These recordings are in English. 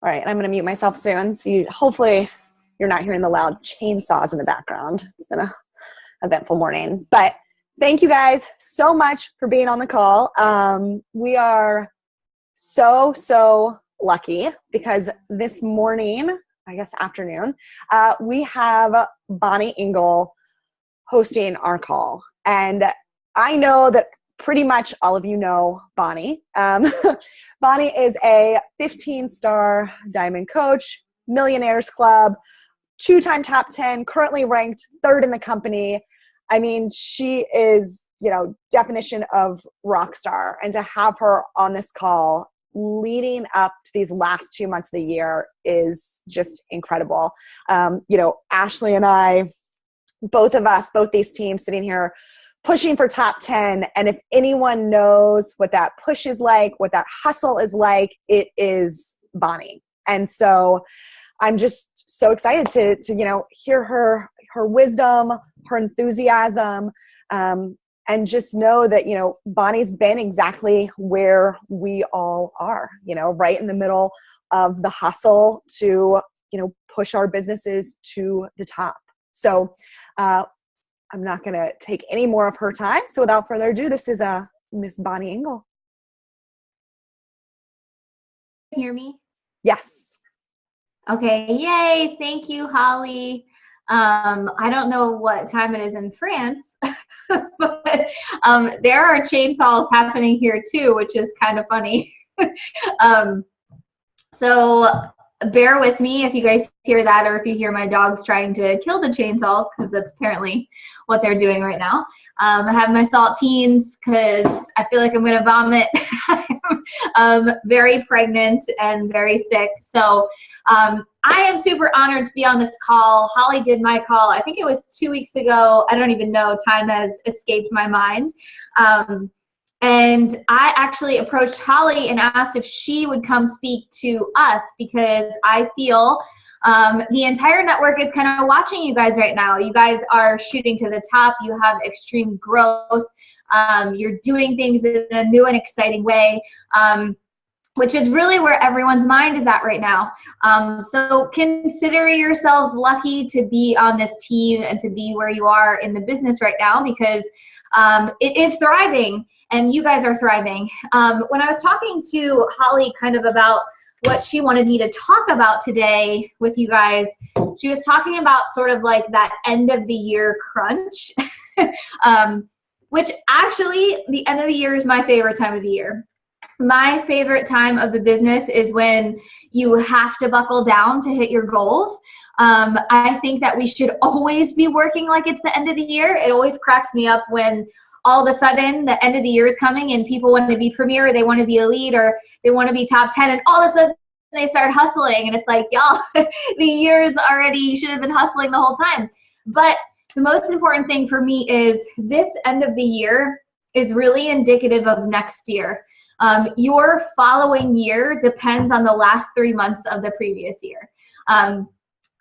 All right, and I'm going to mute myself soon. So hopefully you're not hearing the loud chainsaws in the background. It's been an eventful morning. But thank you guys so much for being on the call. We are so lucky because this morning, I guess afternoon, we have Bonnie Engle hosting our call. And I know that pretty much all of you know Bonnie. Bonnie is a 15-star diamond coach, Millionaires Club, 2-time top 10, currently ranked 3rd in the company. I mean, she is, definition of rock star. And to have her on this call leading up to these last 2 months of the year is just incredible. Ashley and I, both these teams sitting here pushing for top 10. And if anyone knows what that push is like, what that hustle is like, it is Bonnie. And so I'm just so excited to hear her wisdom, her enthusiasm, and just know that, Bonnie's been exactly where we all are, right in the middle of the hustle to, push our businesses to the top. So, I'm not going to take any more of her time. So without further ado, this is Miss Bonnie Engle. Hear me? Yes. Okay. Yay. Thank you, Holly. I don't know what time it is in France, but there are chainsaws happening here too, which is kind of funny. So bear with me if you guys hear that, or if you hear my dogs trying to kill the chainsaws, because that's apparently what they're doing right now. I have my saltines because I feel like I'm going to vomit. I'm very pregnant and very sick. So I am super honored to be on this call. Holly did my call. I think it was 2 weeks ago. I don't even know. Time has escaped my mind. And I actually approached Holly and asked if she would come speak to us, because I feel the entire network is kind of watching you guys right now. You guys are shooting to the top. You have extreme growth. You're doing things in a new and exciting way, which is really where everyone's mind is at right now. So consider yourselves lucky to be on this team and to be where you are in the business right now, because it is thriving and you guys are thriving. When I was talking to Holly kind of about what she wanted me to talk about today with you guys, she was talking about sort of like that end of the year crunch, which actually the end of the year is my favorite time of the year. My favorite time of the business is when you have to buckle down to hit your goals. I think that we should always be working like it's the end of the year. It always cracks me up when all of a sudden the end of the year is coming and people want to be premier, or they want to be elite, or they want to be top 10, and all of a sudden they start hustling, and it's like, y'all, the year's already, you should have been hustling the whole time. But the most important thing for me is this end of the year is really indicative of next year. Your following year depends on the last 3 months of the previous year.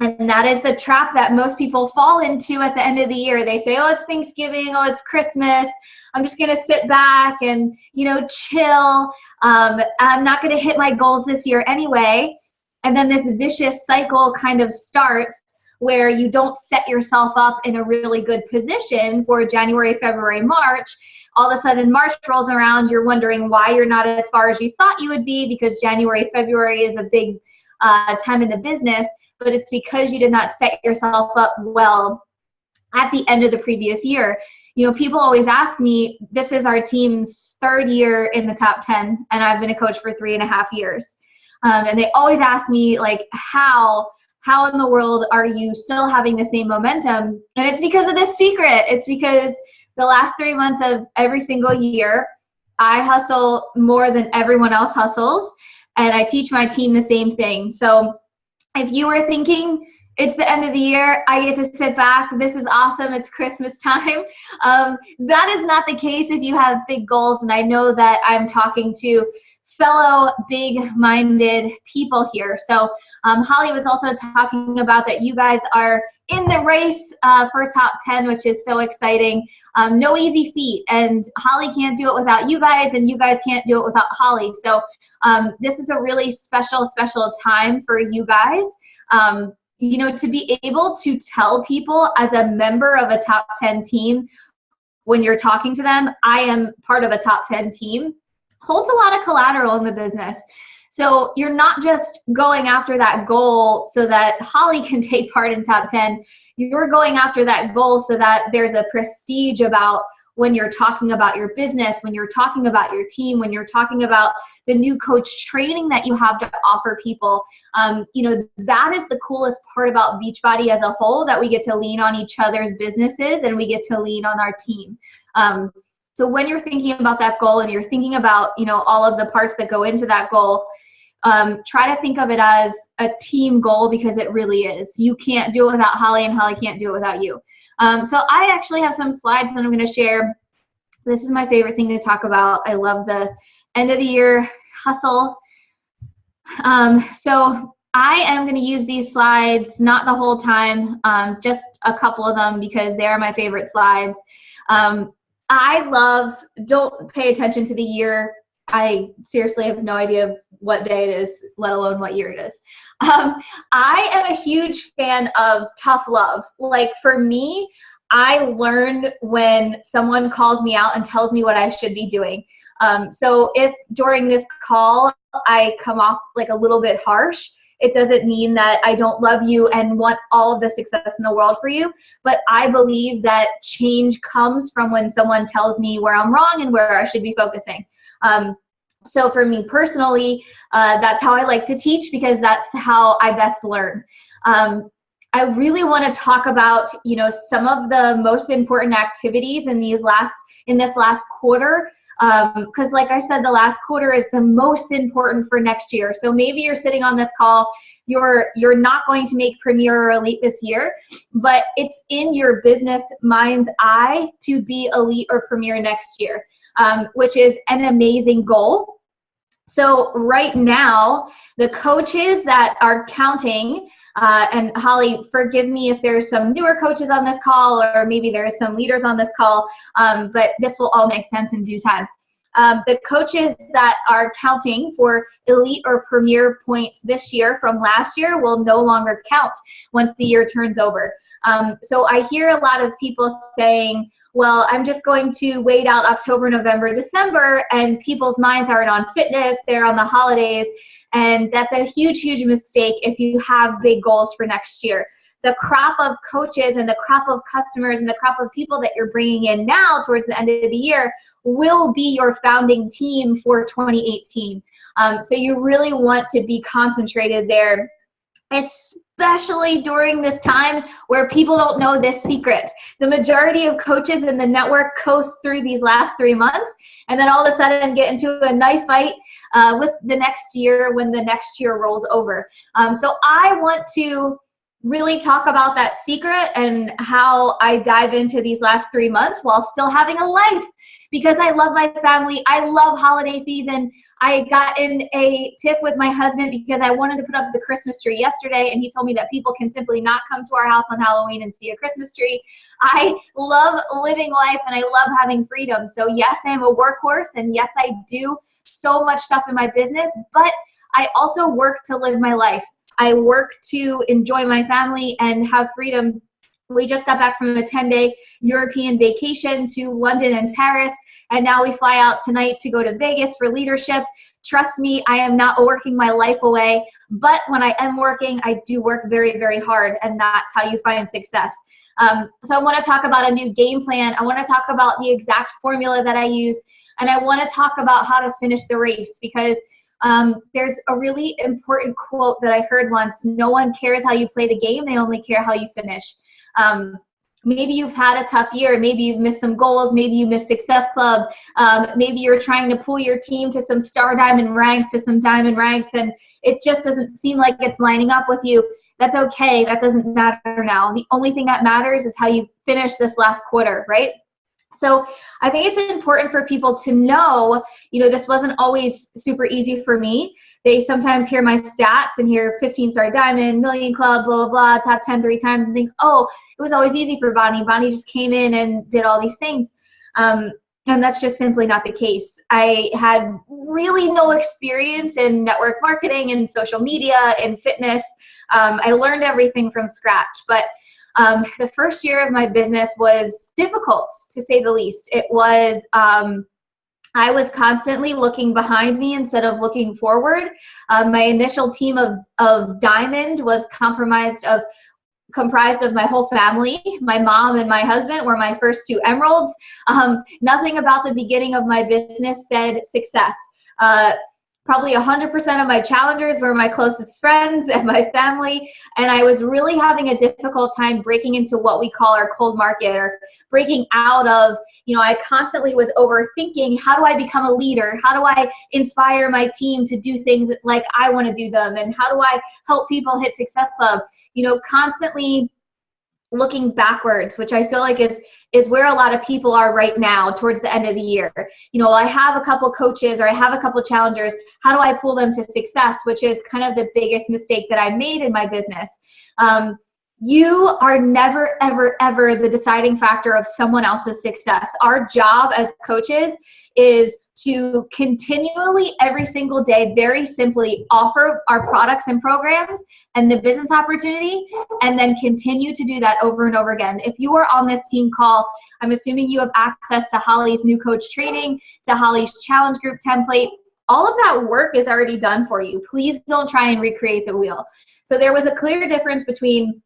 And that is the trap that most people fall into at the end of the year. They say, oh, it's Thanksgiving, oh, it's Christmas. I'm just going to sit back and, chill. I'm not going to hit my goals this year anyway. And then this vicious cycle kind of starts where you don't set yourself up in a really good position for January, February, March. All of a sudden March rolls around, you're wondering why you're not as far as you thought you would be, because January, February is a big time in the business, but it's because you did not set yourself up well at the end of the previous year. People always ask me, this is our team's 3rd year in the top 10, and I've been a coach for 3.5 years. And they always ask me, like, how in the world are you still having the same momentum? And it's because of this secret. It's because the last 3 months of every single year, I hustle more than everyone else hustles, and I teach my team the same thing. So if you were thinking it's the end of the year, I get to sit back, this is awesome, it's Christmas time, that is not the case if you have big goals. And I know that I'm talking to fellow big-minded people here. So Holly was also talking about that you guys are in the race for top 10, which is so exciting. No easy feat, and Holly can't do it without you guys, and you guys can't do it without Holly. So this is a really special time for you guys. You know, to be able to tell people as a member of a top 10 team, when you're talking to them, I am part of a top 10 team, holds a lot of collateral in the business. So you're not just going after that goal so that Holly can take part in top 10. You're going after that goal so that there's a prestige about when you're talking about your business, when you're talking about your team, when you're talking about the new coach training that you have to offer people. You know, that is the coolest part about Beachbody as a whole, that we get to lean on each other's businesses and we get to lean on our team. So when you're thinking about that goal and you're thinking about, you know, all of the parts that go into that goal, try to think of it as a team goal, because it really is. You can't do it without Holly, and Holly can't do it without you. So I actually have some slides that I'm going to share. This is my favorite thing to talk about. I love the end of the year hustle. So I am going to use these slides, not the whole time, just a couple of them, because they are my favorite slides. Don't pay attention to the year. I seriously have no idea what day it is, let alone what year it is. I am a huge fan of tough love. Like, for me, I learn when someone calls me out and tells me what I should be doing. So if during this call I come off like a little bit harsh, it doesn't mean that I don't love you and want all of the success in the world for you. But I believe that change comes from when someone tells me where I'm wrong and where I should be focusing. So for me personally, that's how I like to teach, because that's how I best learn. I really want to talk about, you know, some of the most important activities in this last quarter, because like I said, the last quarter is the most important for next year. So maybe you're sitting on this call, you're not going to make Premier or Elite this year, but it's in your business mind's eye to be Elite or Premier next year, which is an amazing goal. So right now, the coaches that are counting, and Holly, forgive me if there's some newer coaches on this call, or maybe there's some leaders on this call, but this will all make sense in due time. The coaches that are counting for Elite or Premier points this year from last year will no longer count once the year turns over. So I hear a lot of people saying, well, I'm just going to wait out October, November, December, and people's minds aren't on fitness, they're on the holidays, and that's a huge, huge mistake if you have big goals for next year. The crop of coaches and the crop of customers and the crop of people that you're bringing in now towards the end of the year will be your founding team for 2018. So you really want to be concentrated there, especially during this time where people don't know this secret. The majority of coaches in the network coast through these last 3 months, and then all of a sudden get into a knife fight with the next year when the next year rolls over. So I want to really talk about that secret and how I dive into these last 3 months while still having a life, because I love my family. I love holiday season. I got in a tiff with my husband because I wanted to put up the Christmas tree yesterday, and he told me that people can simply not come to our house on Halloween and see a Christmas tree. I love living life and I love having freedom. So yes, I am a workhorse, and yes, I do so much stuff in my business, but I also work to live my life. I work to enjoy my family and have freedom. We just got back from a 10-day European vacation to London and Paris, and now we fly out tonight to go to Vegas for leadership. Trust me, I am not working my life away, but when I am working, I do work very, very hard, and that's how you find success. So I want to talk about a new game plan. I want to talk about the exact formula that I use, and I want to talk about how to finish the race, because there's a really important quote that I heard once: no one cares how you play the game, they only care how you finish. Maybe you've had a tough year, maybe you've missed some goals, maybe you missed Success Club, maybe you're trying to pull your team to some star diamond ranks, to some diamond ranks, and it just doesn't seem like it's lining up with you. That's okay, that doesn't matter now. The only thing that matters is how you finish this last quarter, right? So I think it's important for people to know, this wasn't always super easy for me. They sometimes hear my stats and hear 15-star diamond, million club, blah, blah, blah, top 10 3 times, and think, oh, it was always easy for Bonnie. Bonnie just came in and did all these things. And that's just simply not the case. I had really no experience in network marketing and social media and fitness. I learned everything from scratch, but the first year of my business was difficult, to say the least. It was, I was constantly looking behind me instead of looking forward. My initial team of Diamond was comprised of my whole family. My mom and my husband were my first 2 emeralds. Nothing about the beginning of my business said success. Probably 100% of my challengers were my closest friends and my family, and I was really having a difficult time breaking into what we call our cold market, or breaking out of, I constantly was overthinking, how do I become a leader? How do I inspire my team to do things like I want to do them? And how do I help people hit Success Club? Constantly looking backwards, which I feel like is where a lot of people are right now towards the end of the year. I have a couple coaches or I have a couple challengers. How do I pull them to success? Which is kind of the biggest mistake that I made in my business. You are never, ever, ever the deciding factor of someone else's success. Our job as coaches is to continually, every single day, very simply offer our products and programs and the business opportunity, and then continue to do that over and over again. If you are on this team call, I'm assuming you have access to Holly's new coach training, to Holly's challenge group template. All of that work is already done for you. Please don't try and recreate the wheel. So there was a clear difference between,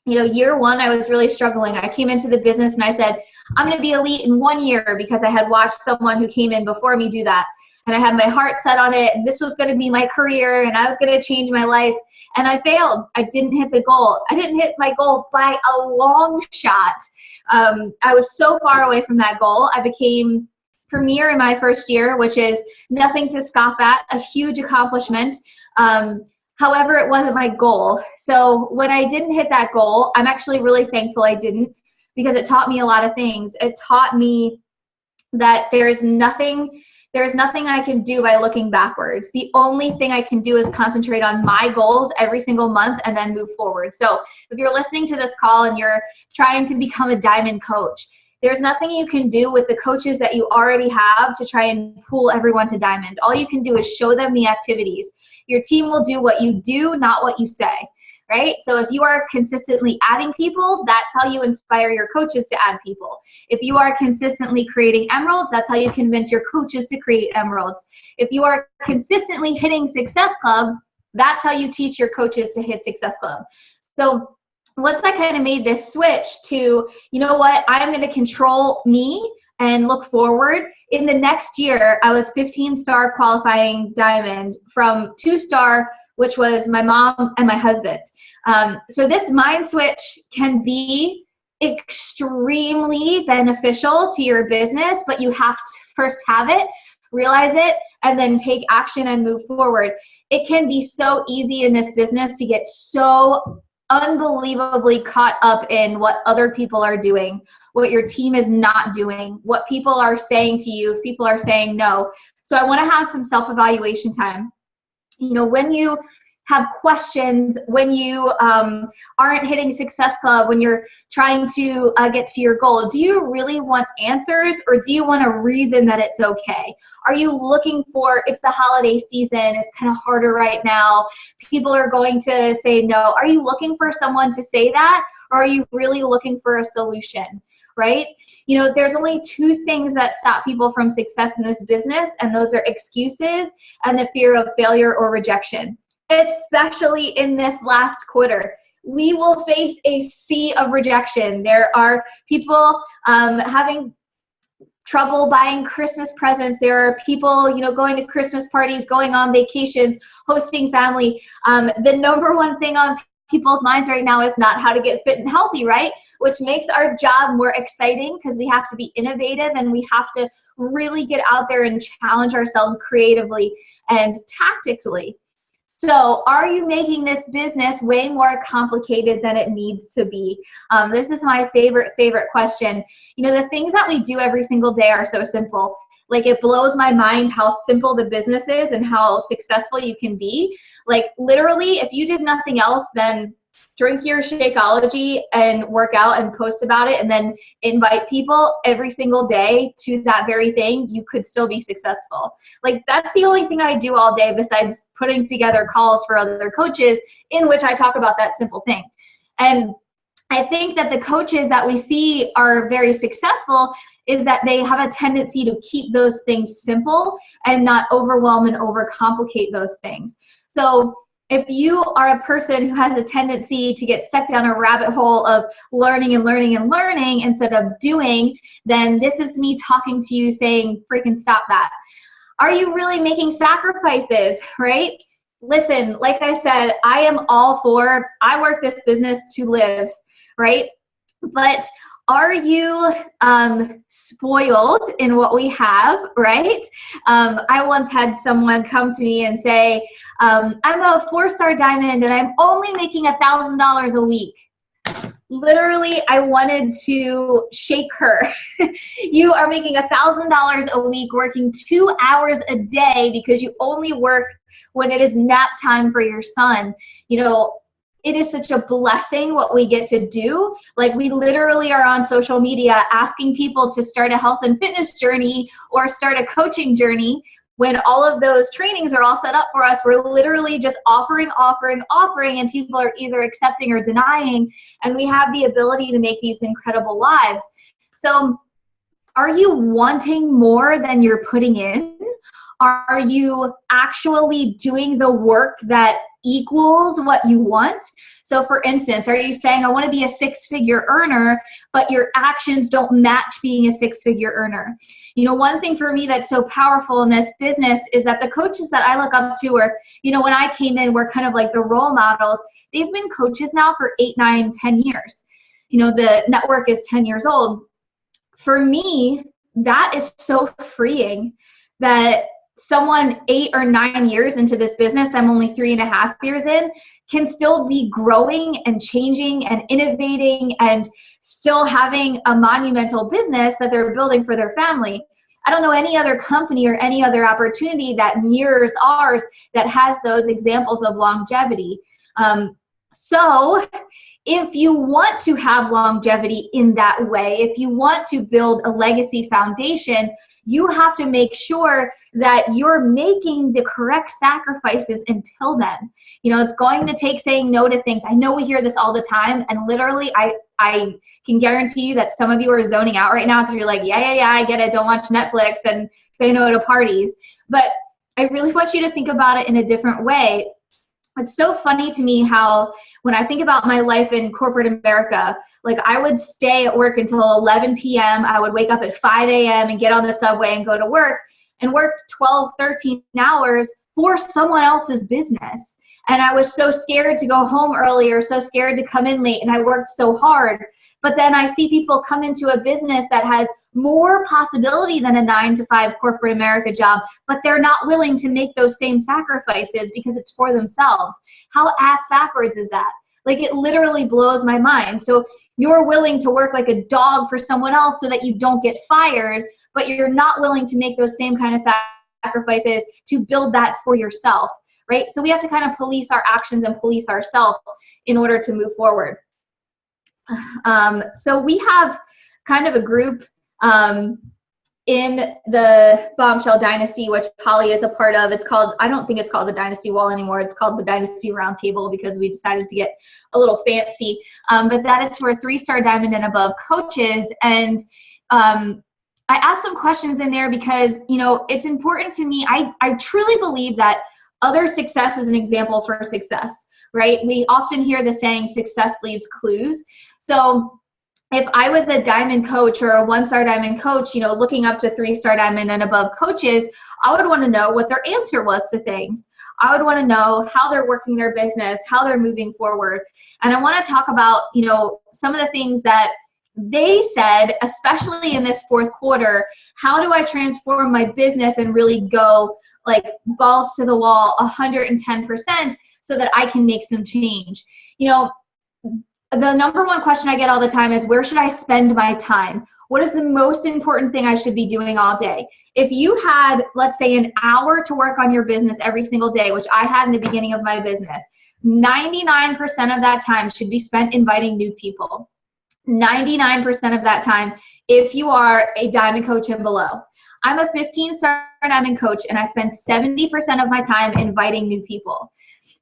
year one, I was really struggling. I came into the business and I said, I'm going to be elite in 1 year, because I had watched someone who came in before me do that. And I had my heart set on it, and this was going to be my career, and I was going to change my life. And I failed. I didn't hit the goal. I didn't hit my goal by a long shot. I was so far away from that goal. I became premier in my first year, which is nothing to scoff at, a huge accomplishment. However, it wasn't my goal. So when I didn't hit that goal, I'm actually really thankful I didn't, because it taught me a lot of things. It taught me that there's nothing I can do by looking backwards. The only thing I can do is concentrate on my goals every single month and then move forward. So if you're listening to this call and you're trying to become a diamond coach, there's nothing you can do with the coaches that you already have to try and pull everyone to diamond. All you can do is show them the activities. Your team will do what you do, not what you say. Right? So if you are consistently adding people, that's how you inspire your coaches to add people. If you are consistently creating emeralds, that's how you convince your coaches to create emeralds. If you are consistently hitting Success Club, that's how you teach your coaches to hit Success Club. So once I kind of made this switch to, I'm going to control me and look forward. In the next year, I was 15-star qualifying diamond from 2-star, which was my mom and my husband. So this mind switch can be extremely beneficial to your business, but you have to first have it, realize it, and then take action and move forward. It can be so easy in this business to get so unbelievably caught up in what other people are doing, what your team is not doing, what people are saying to you, if people are saying no. So I want to have some self-evaluation time. When you have questions, when you aren't hitting Success Club, when you're trying to get to your goal, do you really want answers, or do you want a reason that it's okay? Are you looking for, it's the holiday season, it's kind of harder right now, people are going to say no. Are you looking for someone to say that, or are you really looking for a solution? Right? There's only 2 things that stop people from success in this business, and those are excuses and the fear of failure or rejection. Especially in this last quarter, we will face a sea of rejection. There are people having trouble buying Christmas presents. There are people, going to Christmas parties, going on vacations, hosting family. The number one thing on people's minds right now is not how to get fit and healthy, right? Which makes our job more exciting, because we have to be innovative and we have to really get out there and challenge ourselves creatively and tactically. So are you making this business way more complicated than it needs to be? This is my favorite question. You know, the things that we do every single day are so simple. Like, it blows my mind how simple the business is and how successful you can be. Like, literally, if you did nothing else than drink your Shakeology and work out and post about it and then invite people every single day to that very thing, you could still be successful. Like, that's the only thing I do all day besides putting together calls for other coaches in which I talk about that simple thing. And I think that the coaches that we see are very successful is that they have a tendency to keep those things simple and not overwhelm and overcomplicate those things. So if you are a person who has a tendency to get stuck down a rabbit hole of learning and learning and learning instead of doing, then this is me talking to you saying, freaking stop that. Are you really making sacrifices, right? Listen, like I said, I am all for, I work this business to live, right? But are you spoiled in what we have, right? I once had someone come to me and say, I'm a 4-star diamond and I'm only making $1,000 a week. Literally, I wanted to shake her. You are making $1,000 a week, working 2 hours a day because you only work when it is nap time for your son. You know, it is such a blessing what we get to do. Like, we literally are on social media asking people to start a health and fitness journey or start a coaching journey. When all of those trainings are all set up for us, we're literally just offering, and people are either accepting or denying, and we have the ability to make these incredible lives. So are you wanting more than you're putting in? Are you actually doing the work that equals what you want? So for instance, are you saying, I want to be a 6-figure earner, but your actions don't match being a 6-figure earner? You know, one thing for me that's so powerful in this business is that the coaches that I look up to are, you know, when I came in, were kind of like the role models. They've been coaches now for 8, 9, 10 years. You know, the network is 10 years old. For me, that is so freeing that someone 8 or 9 years into this business, I'm only 3.5 years in, can still be growing and changing and innovating and still having a monumental business that they're building for their family. I don't know any other company or any other opportunity that mirrors ours that has those examples of longevity. So if you want to have longevity in that way, if you want to build a legacy foundation, you have to make sure that you're making the correct sacrifices until then. You know, it's going to take saying no to things. I know we hear this all the time, and literally I can guarantee you that some of you are zoning out right now because you're like, yeah, I get it. Don't watch Netflix and say no to parties. But I really want you to think about it in a different way. It's so funny to me how when I think about my life in corporate America, like I would stay at work until 11 p.m. I would wake up at 5 a.m. and get on the subway and go to work and work 12, 13 hours for someone else's business. And I was so scared to go home early or so scared to come in late, and I worked so hard. But then I see people come into a business that has more possibility than a 9-to-5 corporate America job, but they're not willing to make those same sacrifices because it's for themselves. How ass backwards is that? Like, it literally blows my mind. So you're willing to work like a dog for someone else so that you don't get fired, but you're not willing to make those same kind of sacrifices to build that for yourself, right? So we have to kind of police our actions and police ourselves in order to move forward. So we have kind of a group in the Bombshell Dynasty, which Holly is a part of. It's called, I don't think it's called the Dynasty Wall anymore. It's called the Dynasty Roundtable because we decided to get a little fancy. But that is for 3-star diamond and above coaches. And I asked some questions in there because, you know, it's important to me. I truly believe that other success is an example for success, right? We often hear the saying, success leaves clues. So if I was a diamond coach or a 1-star diamond coach, you know, looking up to 3-star diamond and above coaches, I would want to know what their answer was to things. I would want to know how they're working their business, how they're moving forward. And I want to talk about, you know, some of the things that they said, especially in this 4th quarter. How do I transform my business and really go like balls to the wall 110% so that I can make some change. You know, the number one question I get all the time is, where should I spend my time? What is the most important thing I should be doing all day? If you had, let's say, an hour to work on your business every single day, which I had in the beginning of my business, 99% of that time should be spent inviting new people. 99% of that time, if you are a diamond coach and below. I'm a 15-star diamond coach, and I spend 70% of my time inviting new people.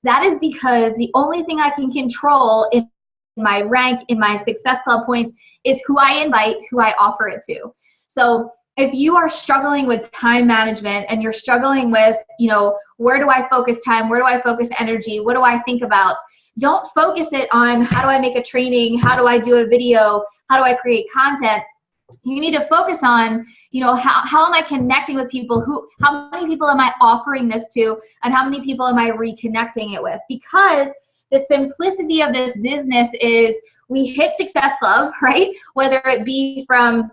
That is because the only thing I can control in my rank, in my Success Club points, is who I invite, who I offer it to. So if you are struggling with time management and you're struggling with, you know, where do I focus time? Where do I focus energy? What do I think about? Don't focus it on how do I make a training? How do I do a video? How do I create content? You need to focus on, you know, how am I connecting with people? How many people am I offering this to? And how many people am I reconnecting it with? Because the simplicity of this business is we hit Success Club, right? Whether it be from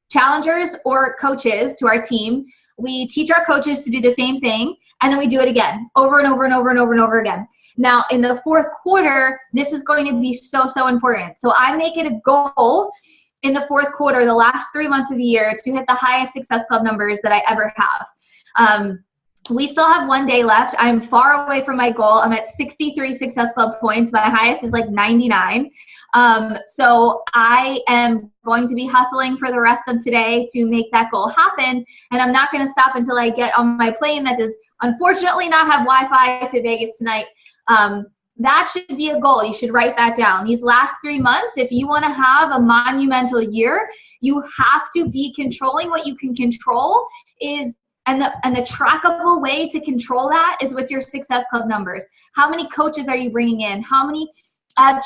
challengers or coaches to our team, we teach our coaches to do the same thing, and then we do it again, over and over and over and over and over again. Now, in the fourth quarter, this is going to be so, so important. So I make it a goal in the fourth quarter, the last 3 months of the year, to hit the highest Success Club numbers that I ever have. We still have 1 day left. I'm far away from my goal. I'm at 63 Success Club points. My highest is like 99. So I am going to be hustling for the rest of today to make that goal happen. And I'm not going to stop until I get on my plane that does unfortunately not have Wi-Fi to Vegas tonight. That should be a goal. You should write that down. These last 3 months, if you want to have a monumental year, you have to be controlling what you can control. And the trackable way to control that is with your Success Club numbers. How many coaches are you bringing in? How many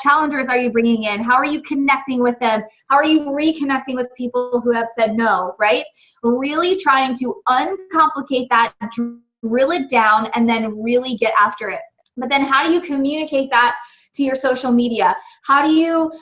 challengers are you bringing in? How are you connecting with them? How are you reconnecting with people who have said no, right? Really trying to uncomplicate that, drill it down, and then really get after it. But then how do you communicate that to your social media? How do you,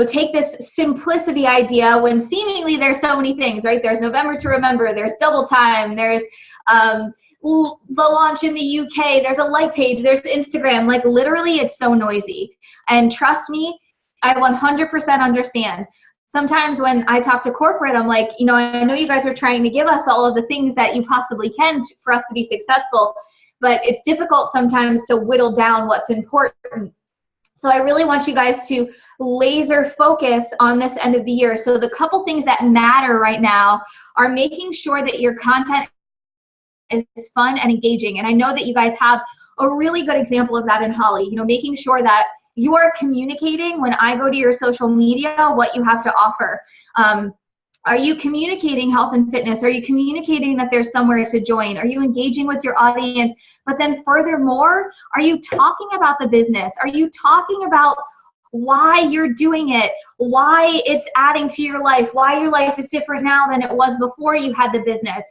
take this simplicity idea when seemingly there's so many things, right? There's November to Remember, there's Double Time, there's the launch in the UK, there's a like page, there's Instagram. Like literally it's so noisy. And trust me, I 100% understand. Sometimes when I talk to corporate, I'm like, I know you guys are trying to give us all of the things that you possibly can for us to be successful, but it's difficult sometimes to whittle down what's important. So I really want you guys to laser focus on this end of the year. So the couple things that matter right now are making sure that your content is fun and engaging. And I know that you guys have a really good example of that in Holly, making sure that you are communicating when I go to your social media what you have to offer. Are you communicating health and fitness? Are you communicating that there's somewhere to join? Are you engaging with your audience? But then furthermore, are you talking about the business? Are you talking about why you're doing it? Why it's adding to your life? Why your life is different now than it was before you had the business,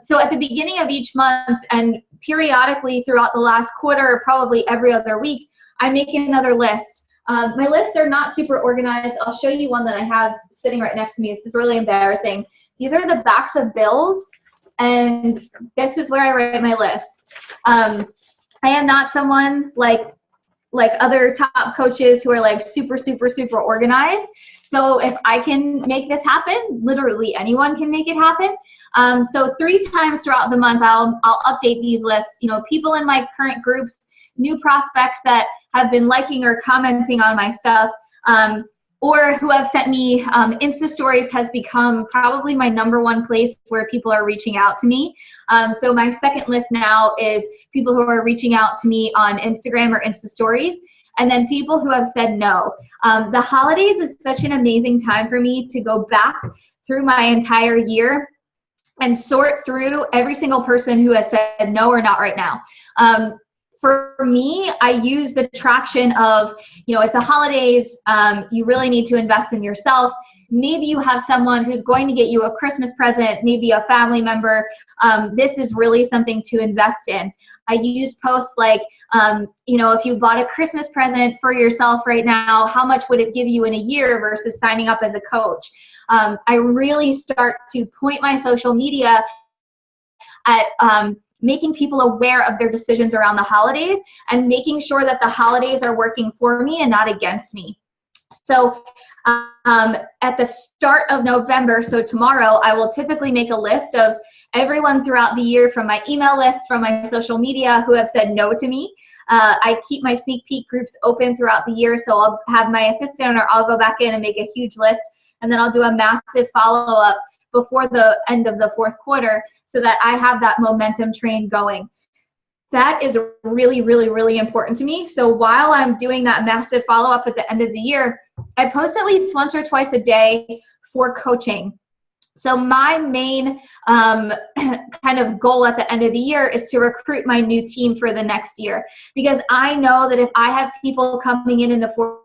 So at the beginning of each month and periodically throughout the last quarter, probably every other week, I make another list. My lists are not super organized. I'll show you one that I have sitting right next to me. This is really embarrassing. These are the backs of bills, and this is where I write my lists. I am not someone like other top coaches who are like super, super, super organized. So if I can make this happen, literally anyone can make it happen. So 3 times throughout the month, I'll update these lists. People in my current groups, new prospects that have been liking or commenting on my stuff, or who have sent me Insta stories has become probably my #1 place where people are reaching out to me. So my second list now is people who are reaching out to me on Instagram or Insta stories, and then people who have said no. The holidays is such an amazing time for me to go back through my entire year and sort through every single person who has said no or not right now. For me, I use the traction of, it's the holidays, you really need to invest in yourself. Maybe you have someone who's going to get you a Christmas present, maybe a family member. This is really something to invest in. I use posts like, if you bought a Christmas present for yourself right now, how much would it give you in a year versus signing up as a coach? I really start to point my social media at making people aware of their decisions around the holidays and making sure that the holidays are working for me and not against me. So at the start of November, so tomorrow, I will typically make a list of everyone throughout the year from my email list, from my social media who have said no to me. I keep my sneak peek groups open throughout the year, so I'll have my assistant or I'll go back in and make a huge list, and then I'll do a massive follow-up before the end of the fourth quarter so that I have that momentum train going. That is really, really, really important to me. So while I'm doing that massive follow-up at the end of the year, I post at least once or twice a day for coaching. So my main kind of goal at the end of the year is to recruit my new team for the next year, because I know that if I have people coming in the fourth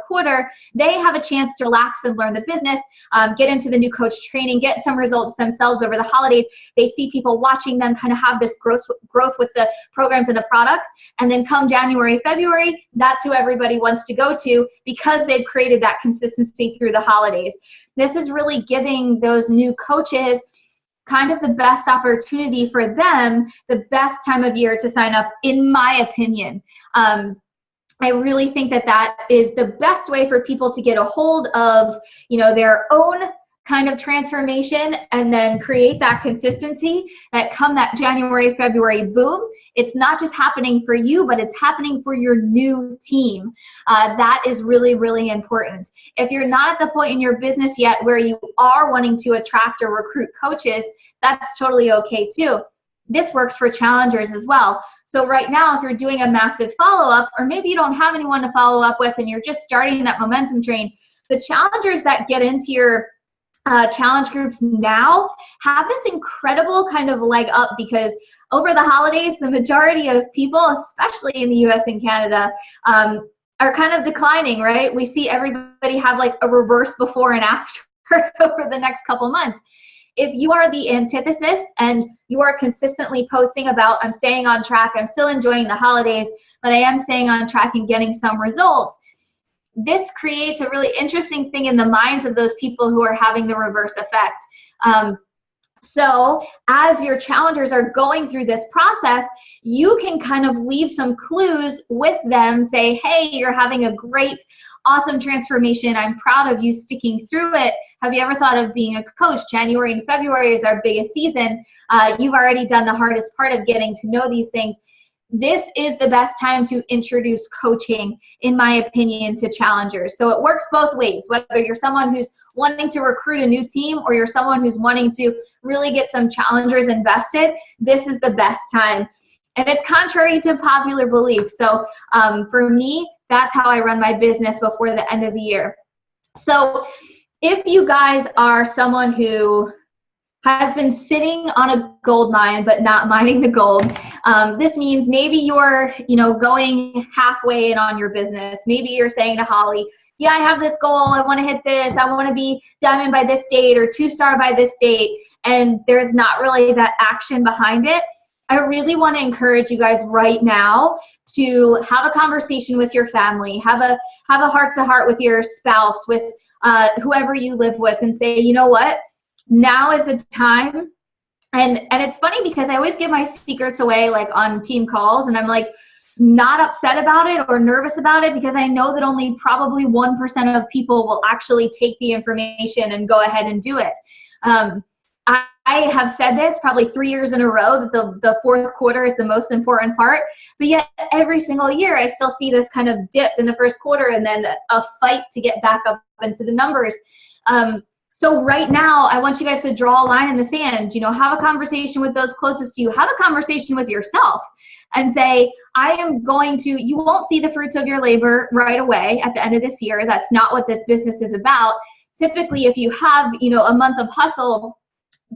quarter, they have a chance to relax and learn the business, get into the new coach training, get some results themselves over the holidays. They see people watching them kind of have this growth with the programs and the products. And then come January, February, that's who everybody wants to go to because they've created that consistency through the holidays. This is really giving those new coaches kind of the best opportunity for them, the best time of year to sign up, in my opinion. I really think that that is the best way for people to get a hold of, their own kind of transformation and then create that consistency that come that January, February boom. It's not just happening for you, but it's happening for your new team. That is really, really important. If you're not at the point in your business yet where you are wanting to attract or recruit coaches, that's totally okay too. This works for challengers as well. So right now, if you're doing a massive follow-up, or maybe you don't have anyone to follow up with and you're just starting that momentum train, the challengers that get into your challenge groups now have this incredible kind of leg up, because over the holidays, the majority of people, especially in the US and Canada, are kind of declining, right? We see everybody have like a reverse before and after over the next couple months. If you are the antithesis and you are consistently posting about, I'm staying on track, I'm still enjoying the holidays, but I am staying on track and getting some results, this creates a really interesting thing in the minds of those people who are having the reverse effect. So as your challengers are going through this process, you can kind of leave some clues with them, say, hey, you're having a great, awesome transformation. I'm proud of you sticking through it. Have you ever thought of being a coach? January and February is our biggest season. You've already done the hardest part of getting to know these things. This is the best time to introduce coaching, in my opinion, to challengers. So it works both ways, whether you're someone who's wanting to recruit a new team or you're someone who's wanting to really get some challengers invested, this is the best time. And it's contrary to popular belief. So for me, that's how I run my business before the end of the year. So if you guys are someone who has been sitting on a gold mine but not mining the gold, this means maybe you're going halfway in on your business. Maybe you're saying to Holly, yeah, I have this goal, I want to hit this, I want to be diamond by this date or 2-star by this date, and there's not really that action behind it. I really want to encourage you guys right now to have a conversation with your family, have a heart-to-heart with your spouse, with whoever you live with, and say, you know what, now is the time. And it's funny because I always give my secrets away like on team calls, and I'm like not upset about it or nervous about it because I know that only probably 1% of people will actually take the information and go ahead and do it. I have said this probably 3 years in a row that the fourth quarter is the most important part, but yet every single year I still see this kind of dip in the first quarter and then a fight to get back up into the numbers. So right now, I want you guys to draw a line in the sand, have a conversation with those closest to you, have a conversation with yourself and say, you won't see the fruits of your labor right away at the end of this year. That's not what this business is about. Typically, if you have, a month of hustle,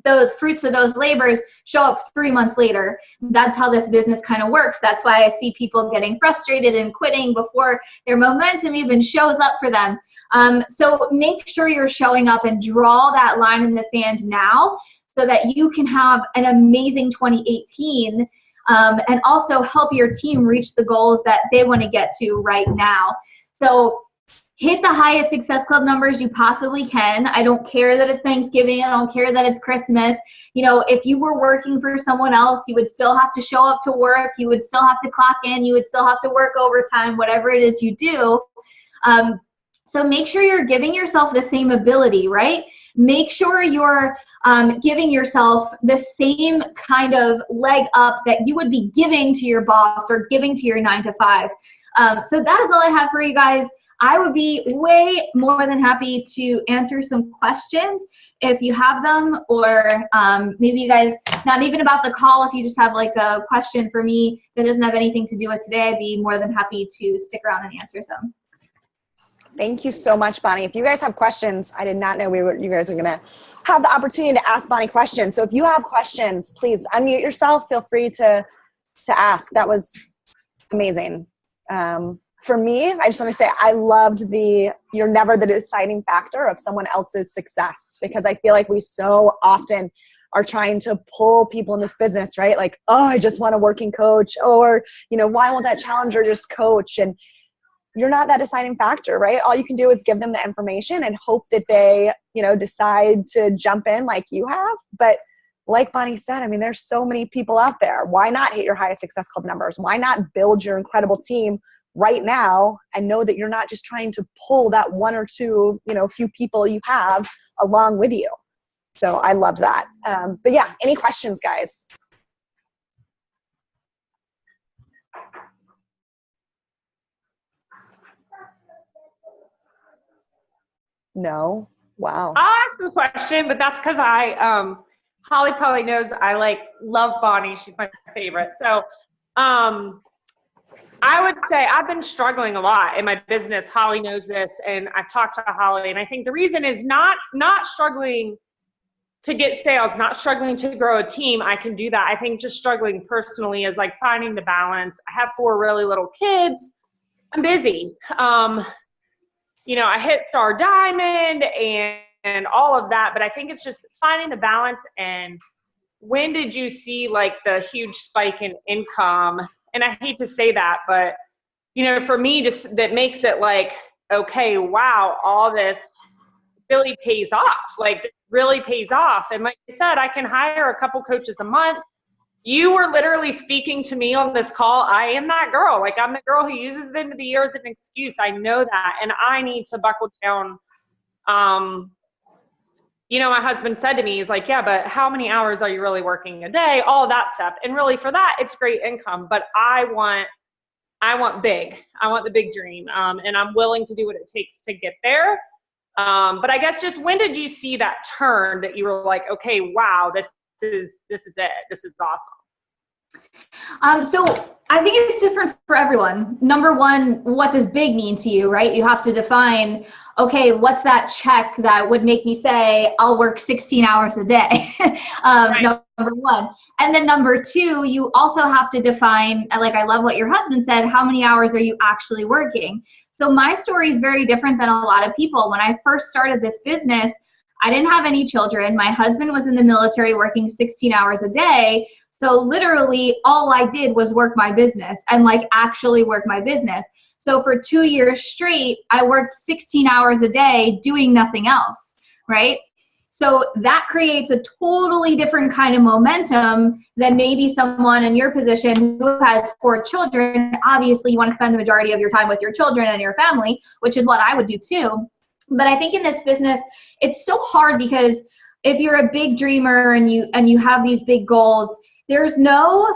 the fruits of those labors show up 3 months later. That's how this business kind of works. That's why I see people getting frustrated and quitting before their momentum even shows up for them. So make sure you're showing up and draw that line in the sand now so that you can have an amazing 2018 and also help your team reach the goals that they want to get to right now. So hit the highest Success Club numbers you possibly can. I don't care that it's Thanksgiving. I don't care that it's Christmas. You know, if you were working for someone else, you would still have to show up to work. You would still have to clock in. You would still have to work overtime, whatever it is you do. So make sure you're giving yourself the same ability, right? Make sure you're giving yourself the same kind of leg up that you would be giving to your boss or giving to your 9-to-5. So that is all I have for you guys. I would be way more than happy to answer some questions if you have them, or maybe you guys, not even about the call, if you just have like a question for me that doesn't have anything to do with today, I'd be more than happy to stick around and answer some. Thank you so much, Bonnie. If you guys have questions, I did not know you guys are going to have the opportunity to ask Bonnie questions. So if you have questions, please unmute yourself. Feel free to ask. That was amazing. For me, I just want to say I loved you're never the deciding factor of someone else's success, because I feel like we so often are trying to pull people in this business, right? Like, oh, I just want a working coach, or, why won't that challenger just coach? And you're not that deciding factor, right? All you can do is give them the information and hope that they, decide to jump in like you have. But like Bonnie said, I mean, there's so many people out there. Why not hit your highest Success Club numbers? Why not build your incredible team right now and know that you're not just trying to pull that one or two, few people you have along with you? So I loved that. But yeah, any questions, guys? No? Wow. I'll ask the question, but that's because Holly probably knows I love Bonnie. She's my favorite. So I would say I've been struggling a lot in my business. Holly knows this, and I've talked to Holly, and I think the reason is not struggling to get sales, not struggling to grow a team. I can do that. I think just struggling personally is like finding the balance. I have 4 really little kids. I'm busy. I hit Star Diamond and all of that, but I think it's just finding the balance. And when did you see like the huge spike in income? And I hate to say that, but for me, just that makes it like, okay, wow, all this really pays off. Like, it really pays off. And like I said, I can hire a couple coaches a month. You were literally speaking to me on this call. I am that girl. Like, I'm the girl who uses the end of the year as an excuse. I know that. And I need to buckle down. My husband said to me, he's like, yeah, but how many hours are you really working a day? All of that stuff. And really for that, it's great income, but I want big. I want the big dream. And I'm willing to do what it takes to get there. But I guess just when did you see that turn that you were like, okay, wow, this is it. This is awesome. So I think it's different for everyone. Number one, what does big mean to you, right? You have to define, okay, what's that check that would make me say, I'll work 16 hours a day? Right. Number one. And then number two, you also have to define, like, I love what your husband said, how many hours are you actually working? So my story is very different than a lot of people. When I first started this business, I didn't have any children. My husband was in the military working 16 hours a day. So literally all I did was work my business and actually work my business. So for 2 years straight, I worked 16 hours a day doing nothing else, right? So that creates a totally different kind of momentum than maybe someone in your position who has 4 children. Obviously, you want to spend the majority of your time with your children and your family, which is what I would do too. But I think in this business, it's so hard because if you're a big dreamer and you have these big goals, there's no,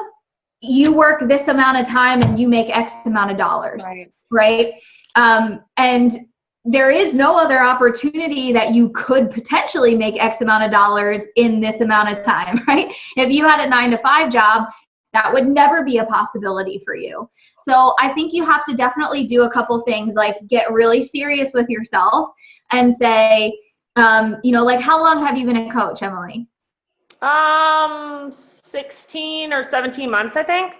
you work this amount of time and you make X amount of dollars, right? And there is no other opportunity that you could potentially make X amount of dollars in this amount of time, right? If you had a 9-to-5 job, that would never be a possibility for you. So I think you have to definitely do a couple things, like get really serious with yourself and say, how long have you been a coach, Emily? 16 or 17 months, I think.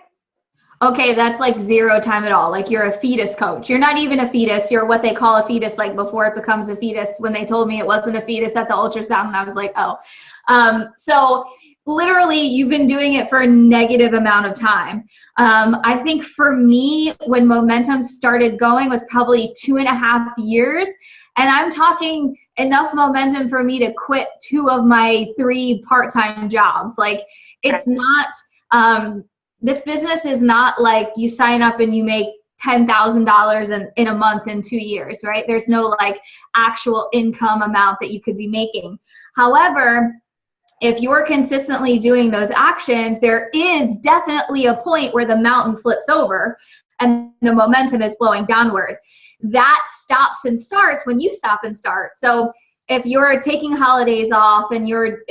Okay, that's like 0 time at all. Like, you're a fetus coach. You're not even a fetus. You're what they call a fetus, like before it becomes a fetus. When they told me it wasn't a fetus at the ultrasound, and I was like, oh. So literally you've been doing it for a negative amount of time. I think for me, when momentum started going was probably 2.5 years. And I'm talking enough momentum for me to quit 2 of my 3 part-time jobs. Like, it's not, this business is not like you sign up and you make $10,000 in a month in 2 years, right? There's no like actual income amount that you could be making. However, if you're consistently doing those actions, there is definitely a point where the mountain flips over and the momentum is flowing downward. That stops and starts when you stop and start. So if you're taking holidays off and you're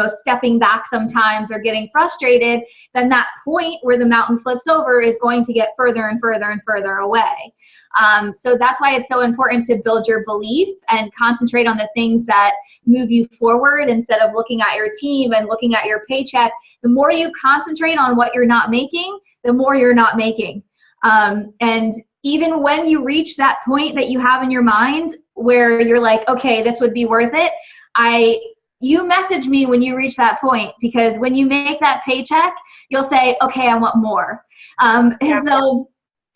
stepping back sometimes or getting frustrated, then that point where the mountain flips over is going to get further and further and further away. So that's why it's so important to build your belief and concentrate on the things that move you forward instead of looking at your team and looking at your paycheck. The more you concentrate on what you're not making, the more you're not making. And even when you reach that point that you have in your mind where you're like, okay, this would be worth it, you message me when you reach that point, because when you make that paycheck, you'll say, okay, I want more. And so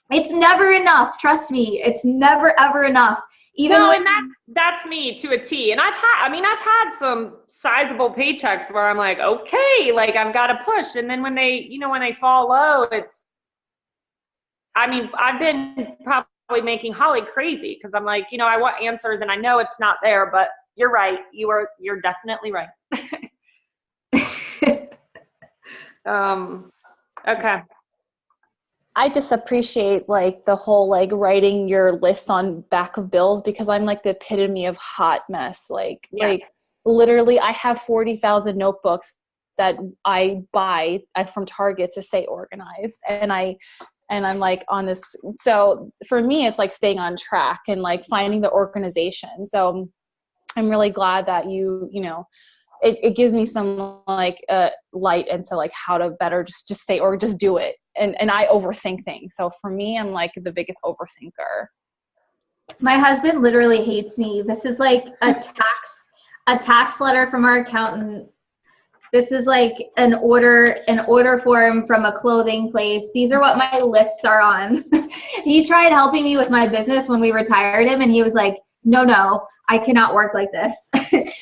it's never enough. Trust me, it's never ever enough. And that's me to a T. And I've had some sizable paychecks where I'm like, okay, like I've got to push. And then when they fall low, I've been probably making Holly crazy because I'm like, I want answers and I know it's not there, but you're right. You're definitely right. Okay. I just appreciate like the whole like writing your list on back of bills, because I'm like the epitome of hot mess. Like literally I have 40,000 notebooks that I buy from Target to stay organized. And I'm like on this. So for me, it's like staying on track and like finding the organization. So I'm really glad that it gives me some like light into like how to better just stay or just do it. And I overthink things. So for me, I'm like the biggest overthinker. My husband literally hates me. This is like a tax letter from our accountant. This is like an order form from a clothing place. These are what my lists are on. He tried helping me with my business when we retired him, and he was like, no, I cannot work like this.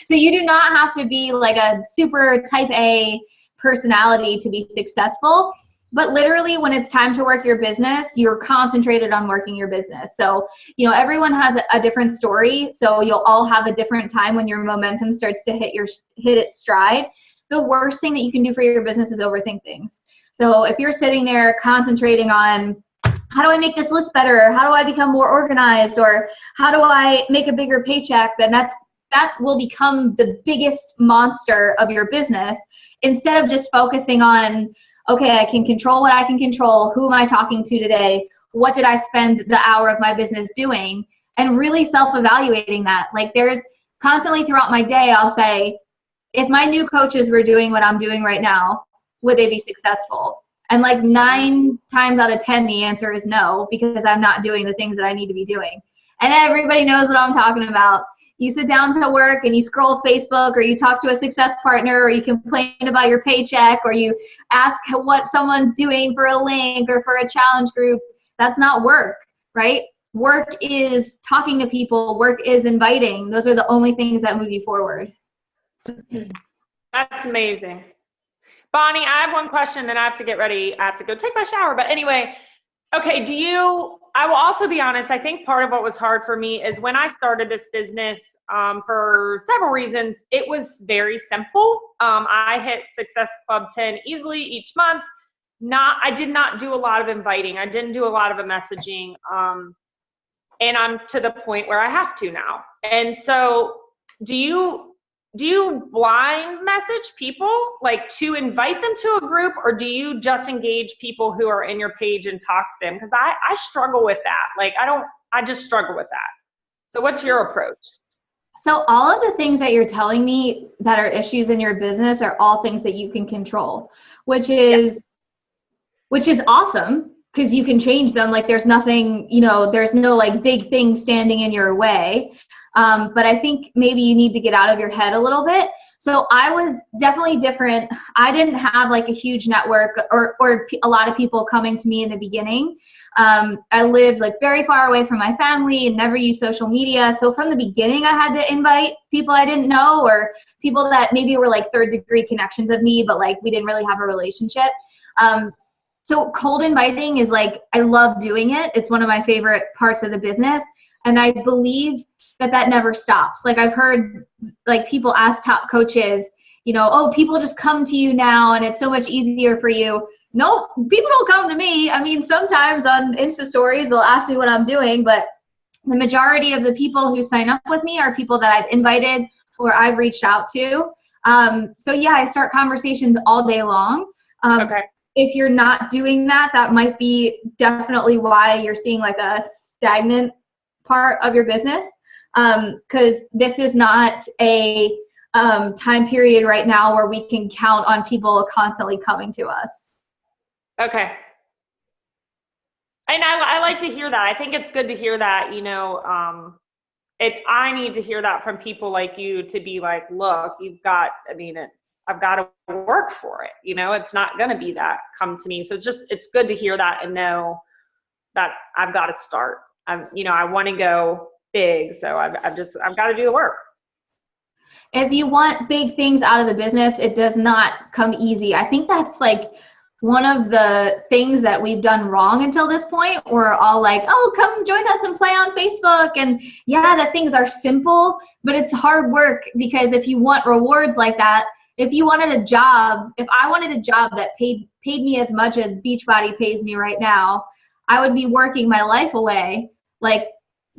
So you do not have to be like a super type A personality to be successful. But literally when it's time to work your business, you're concentrated on working your business. So, everyone has a different story. So you'll all have a different time when your momentum starts to hit its stride. The worst thing that you can do for your business is overthink things. So if you're sitting there concentrating on, how do I make this list better? How do I become more organized? Or how do I make a bigger paycheck? Then that will become the biggest monster of your business, instead of just focusing on, okay, I can control what I can control. Who am I talking to today? What did I spend the hour of my business doing? And really self-evaluating that. Like, there's constantly throughout my day, I'll say, if my new coaches were doing what I'm doing right now, would they be successful? And like 9 times out of 10, the answer is no, because I'm not doing the things that I need to be doing. And everybody knows what I'm talking about. You sit down to work and you scroll Facebook, or you talk to a success partner, or you complain about your paycheck, or you ask what someone's doing for a link or for a challenge group. That's not work, right? Work is talking to people. Work is inviting. Those are the only things that move you forward. That's amazing. Bonnie, I have one question, then I have to get ready. I have to go take my shower. But anyway, okay, I will also be honest, I think part of what was hard for me is when I started this business, for several reasons, it was very simple. I hit Success Club 10 easily each month. I did not do a lot of inviting. I didn't do a lot of messaging. And I'm to the point where I have to now. And so do you blind message people, like to invite them to a group, or do you just engage people who are in your page and talk to them? Because I struggle with that. Like, I just struggle with that. So what's your approach? So all of the things that you're telling me that are issues in your business are all things that you can control, which is awesome, because you can change them. Like, there's nothing, there's no like big thing standing in your way. But I think maybe you need to get out of your head a little bit. So I was definitely different. I didn't have like a huge network or a lot of people coming to me in the beginning. I lived like very far away from my family and never used social media. So from the beginning, I had to invite people I didn't know or people that maybe were like third degree connections of me, but like we didn't really have a relationship. So cold inviting is like, I love doing it. It's one of my favorite parts of the business. And I believe that never stops. Like I've heard like people ask top coaches, you know, oh, people just come to you now and it's so much easier for you. No, people don't come to me. I mean, sometimes on Insta stories, they'll ask me what I'm doing, but the majority of the people who sign up with me are people that I've invited or I've reached out to. So yeah, I start conversations all day long. Okay. If you're not doing that, that might be definitely why you're seeing like a stagnant part of your business. Because this is not a time period right now where we can count on people constantly coming to us. Okay. And I like to hear that. I think it's good to hear that, you know, I need to hear that from people like you to be like, look, I've got to work for it. You know, it's not going to be that come to me. So it's good to hear that and know that I've got to start. I want to go big. So I've got to do the work. If you want big things out of the business, it does not come easy. I think that's like one of the things that we've done wrong until this point. We're all like, oh, come join us and play on Facebook. And yeah, the things are simple, but it's hard work because if you want rewards like that, if I wanted a job that paid me as much as Beachbody pays me right now, I would be working my life away, like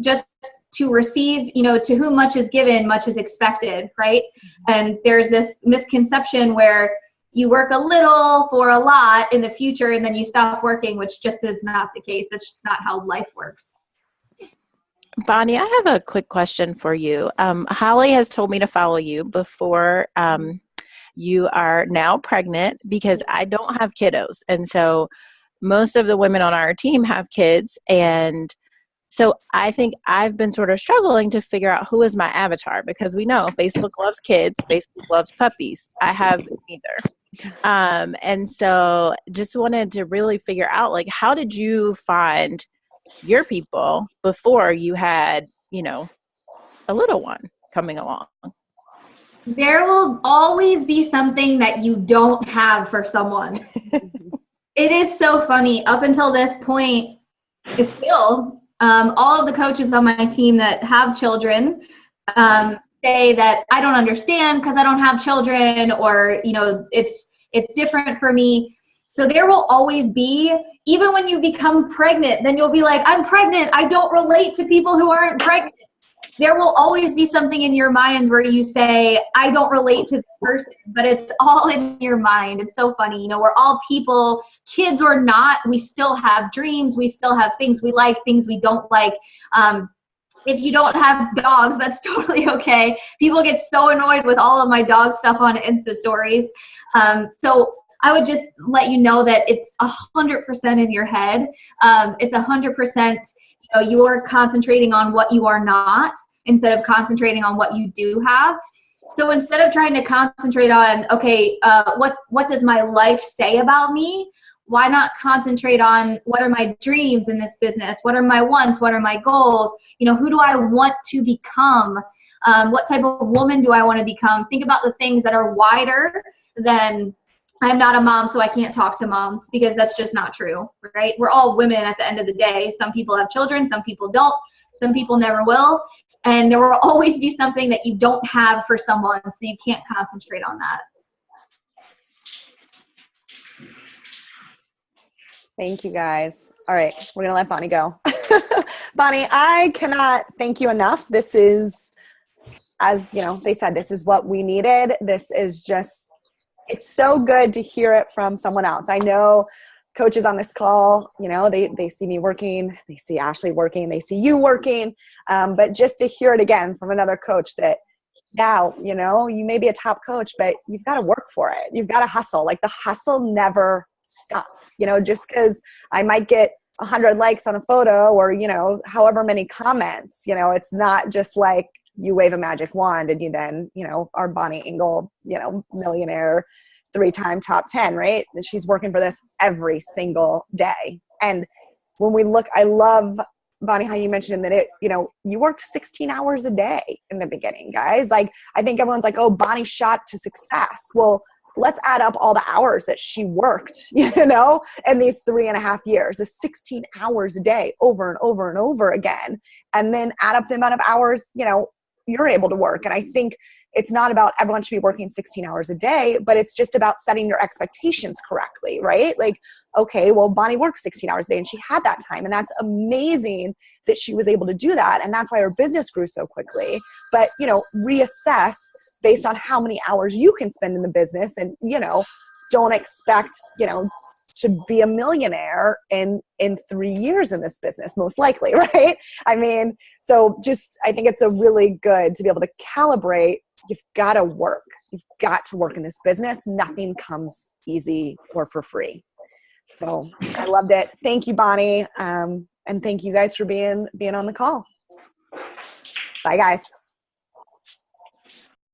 just to receive, you know, to whom much is given, much is expected, right? And there's this misconception where you work a little for a lot in the future and then you stop working, which just is not the case. That's just not how life works. Bonnie, I have a quick question for you. Holly has told me to follow you before you are now pregnant because I don't have kiddos. And so most of the women on our team have kids. And so I think I've been sort of struggling to figure out who is my avatar because we know Facebook loves kids, Facebook loves puppies. I have neither. And so just wanted to really figure out, like, how did you find your people before you had, you know, a little one coming along? There will always be something that you don't have for someone. It is so funny. Up until this point, it's still all of the coaches on my team that have children say that I don't understand because I don't have children, or, you know, it's different for me. So there will always be, even when you become pregnant, then you'll be like, I'm pregnant. I don't relate to people who aren't pregnant. There will always be something in your mind where you say, I don't relate to this person, but it's all in your mind. It's so funny. You know, we're all people, kids or not, we still have dreams. We still have things we like, things we don't like. If you don't have dogs, that's totally okay. People get so annoyed with all of my dog stuff on Insta stories. So I would just let you know that it's 100% in your head. It's 100%, you know, you're concentrating on what you are not instead of concentrating on what you do have. So instead of trying to concentrate on, okay, what does my life say about me? Why not concentrate on what are my dreams in this business? What are my wants? What are my goals? You know, who do I want to become? What type of woman do I want to become? Think about the things that are wider than I'm not a mom, so I can't talk to moms, because that's just not true, right? We're all women at the end of the day. Some people have children, some people don't, some people never will. And there will always be something that you don't have for someone, so you can't concentrate on that. Thank you, guys. All right, we're going to let Bonnie go. Bonnie, I cannot thank you enough. This is, as you know, they said, this is what we needed. This is just, it's so good to hear it from someone else. I know coaches on this call, you know, they see me working, they see Ashley working, they see you working, but just to hear it again from another coach that, now, you know, you may be a top coach, but you've got to work for it. You've got to hustle. Like, the hustle never stops, you know, just because I might get 100 likes on a photo or, you know, however many comments, you know, it's not just like you wave a magic wand and you then, are Bonnie Engle, millionaire, 3-time top 10, right? And she's working for this every single day. And when we look, I love, Bonnie, how you mentioned that you worked 16 hours a day in the beginning, guys. Like, I think everyone's like, oh, Bonnie shot to success. Well, let's add up all the hours that she worked, in these 3.5 years, of 16 hours a day over and over and over again. And then add up the amount of hours, you're able to work. And I think it's not about everyone should be working 16 hours a day, but it's just about setting your expectations correctly, right? Like, okay, well, Bonnie worked 16 hours a day and she had that time. And that's amazing that she was able to do that. And that's why her business grew so quickly. But, reassess based on how many hours you can spend in the business, and, don't expect, to be a millionaire in 3 years in this business, most likely, right? I mean, so I think it's a really good to be able to calibrate. You've got to work. You've got to work in this business. Nothing comes easy or for free. So I loved it. Thank you, Bonnie. And thank you guys for being on the call. Bye, guys.